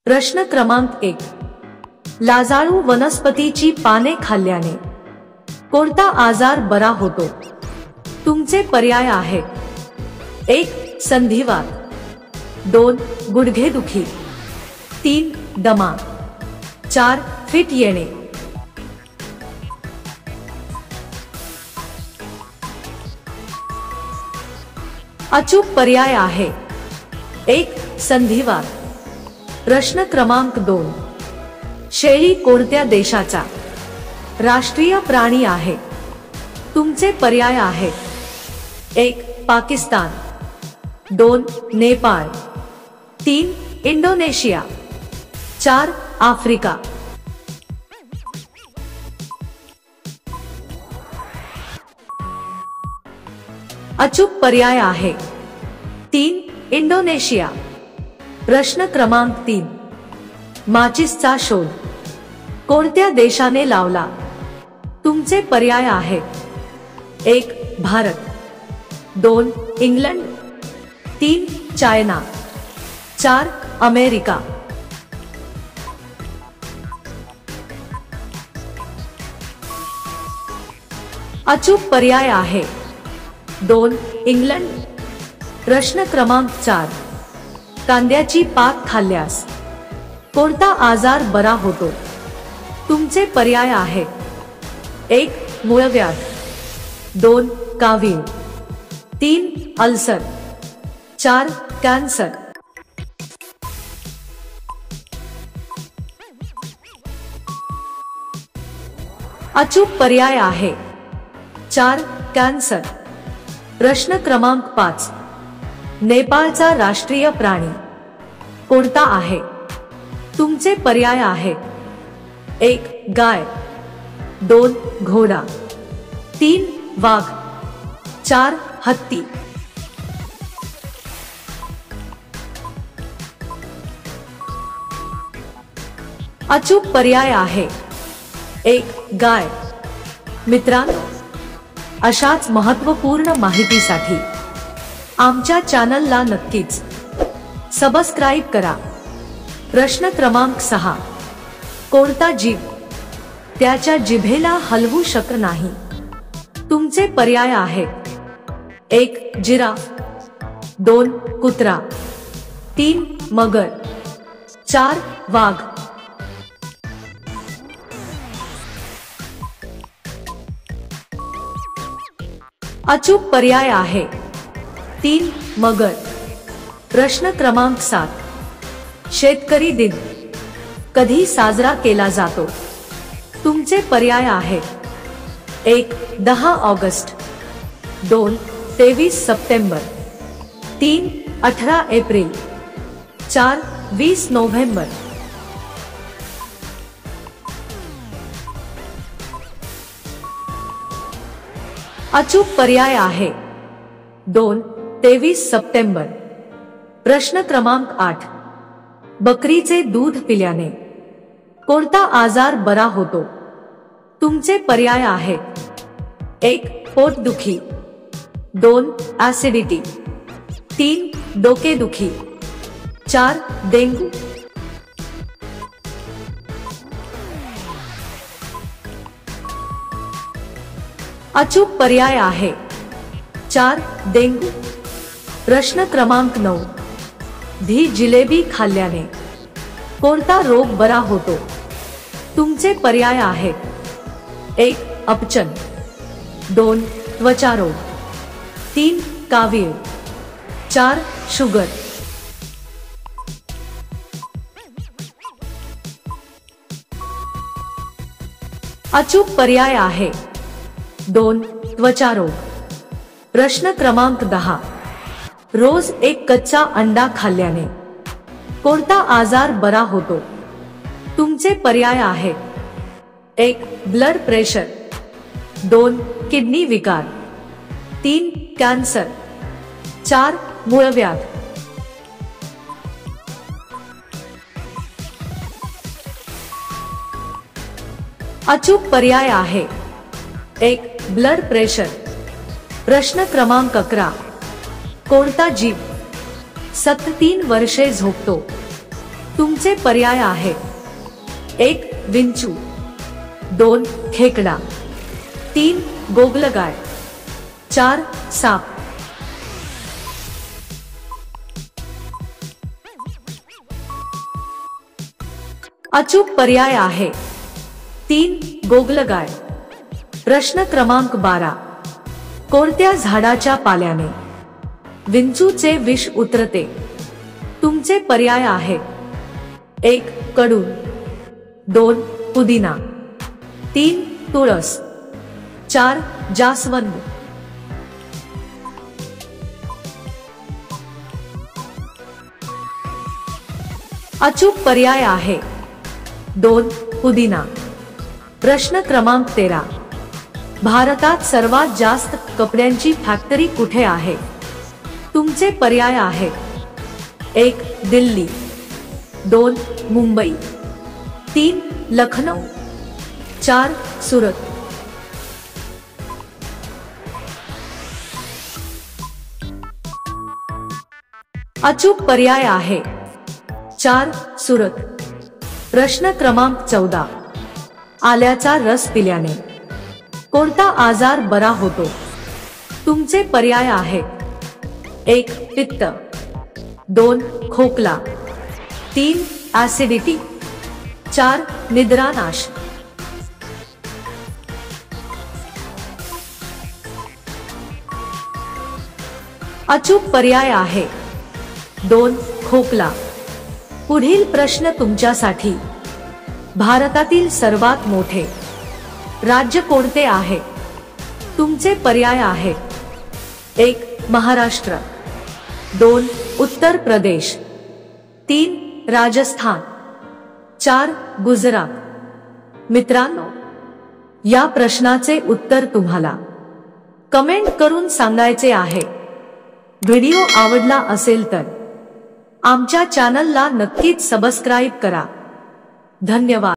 प्रश्न क्रमांक 1. लाजाळू वनस्पतीची पाने खाल्ल्याने कोणता आजार बरा होतो? तुमचे पर्याय आहेत: 1. संधिवात, 2. गुडघेदुखी, 3. दमा, 4. फिट येणे. अचूक पर्याय आहे 1. संधिवात. प्रश्न क्रमांक 2. शेळी कोणत्या देशाचा राष्ट्रीय प्राणी आहे? तुमचे पर्याय आहेत: 1. पाकिस्तान, 2. नेपाळ, 3. इंडोनेशिया, 4. आफ्रिका. अचूक पर्याय आहे 3. इंडोनेशिया. प्रश्न क्रमांक 3. माचिसचा शोध कोणत्या देशाने लावला? तुमचे पर्याय आहेत: 1. भारत, 2. इंग्लंड, 3. चायना, 4. अमेरिका. अचूक पर्याय आहे 2. इंग्लंड. प्रश्न क्रमांक 4. कांद्याची पात खाल्ल्यास कोणता आजार बरा होतो? तुमचे पर्याय आहेत: 1. मूळव्याध, 2. कावीळ, 3. अल्सर, 4. कॅन्सर. अचूक पर्याय आहे 4. कॅन्सर. प्रश्न क्रमांक 5. नेपाळचा राष्ट्रीय प्राणी कोणता आहे? तुमचे पर्याय आहेत: 1. गाय, 2. घोडा, 3. वाघ, 4. हत्ती. अचूक पर्याय आहे 1. गाय. मित्रांनो, अशाच महत्त्वपूर्ण माहितीसाठी आमच्या चॅनलला नक्कीच सबस्क्राईब करा. प्रश्न क्रमांक 6. कोणता जीव त्याच्या जिभेला हलवू शकत नाही? तुमचे पर्याय आहेत: 1. जिराफ, 2. कुत्रा, 3. मगर, 4. वाघ. अचूक पर्याय आहे 3. मगर. प्रश्न क्रमांक 7. शेतकरी दिन कधी साजरा केला जातो? तुमचे पर्याय आहेत: 1. 10 ऑगस्ट, 2. 23 सप्टेंबर, 3. 18 एप्रिल, 4. 20 नोव्हेंबर. अचूक पर्याय आहे 2. 23 सप्टेंबर. प्रश्न क्रमांक 8. बकरीचे दूध पिल्याने कोणता आजार बरा होतो? तुमचे पर्याय आहेत: 1. पोटदुखी, 2. ऍसिडिटी, 3. डोकेदुखी, 4. डेंग्यू. अचूक पर्याय आहे 4. डेंग्यू. प्रश्न क्रमांक 9. जिलेबी खाल्ल्याने कोणता रोग बरा होतो? तुमचे पर्याय आहेत: 1. अपचन, 2. त्वचारोग, 3. कावीळ, 4. शुगर. अचूक पर्याय आहे 2. त्वचारोग. प्रश्न क्रमांक 10. रोज एक कच्चा अंडा खाल्ल्याने कोणता आजार बरा होतो? तुमचे पर्याय आहेत: 1. Blood pressure, 2. किडनी विकार, 3. कॅन्सर, 4. मूळव्याध. अचूक पर्याय आहे 1. Blood pressure. प्रश्न क्रमांक 11. कोणता जीव 3 वर्षे झोपतो? तुमचे पर्याय आहे: 1 विंचू, 2 खेकडा, 3 गोगलगाय, 4 साप. अचूक पर्याय आहे 3 गोगलगाय. प्रश्न क्रमांक 12. कोणत्या झाडाच्या पाल्याने विंचूचे विष उतरते? तुमचे पर्याय आहे: 1 कडू, 2 पुदिना, 3 तुळस, 4 जास्वंद. अचूक पर्याय आहे 2 पुदिना. प्रश्न क्रमांक 13. भारतात सर्वात जास्त कपड्यांची फॅक्टरी कुठे आहे? तुमचे पर्याय आहे: 1 दिल्ली, 2 मुंबई, 3 लखनौ, 4 सुरत. अचूक पर्याय आहे 4 सुरत. प्रश्न क्रमांक 14. आल्याचा रस पिल्याने कोणता आजार बरा होतो? तुमचे पर्याय आहे: 1 पित्त, 2 खोकला, 3 ऍसिडिटी, 4 निद्रानाश. अचूक पर्याय आहे 2 खोकला. पुढील प्रश्न तुमच्यासाठी: भारतातील सर्वात मोठे राज्य कोणते आहे? तुमचे पर्याय आहे: 1 महाराष्ट्र, 2 उत्तर प्रदेश, 3 राजस्थान, 4 गुजरात. मित्रांनो, या प्रश्नाचे उत्तर तुम्हाला कमेंट करून सांगायचे आहे. व्हिडिओ आवडला असेल तर आमच्या चॅनलला नक्कीच सबस्क्राईब करा. धन्यवाद.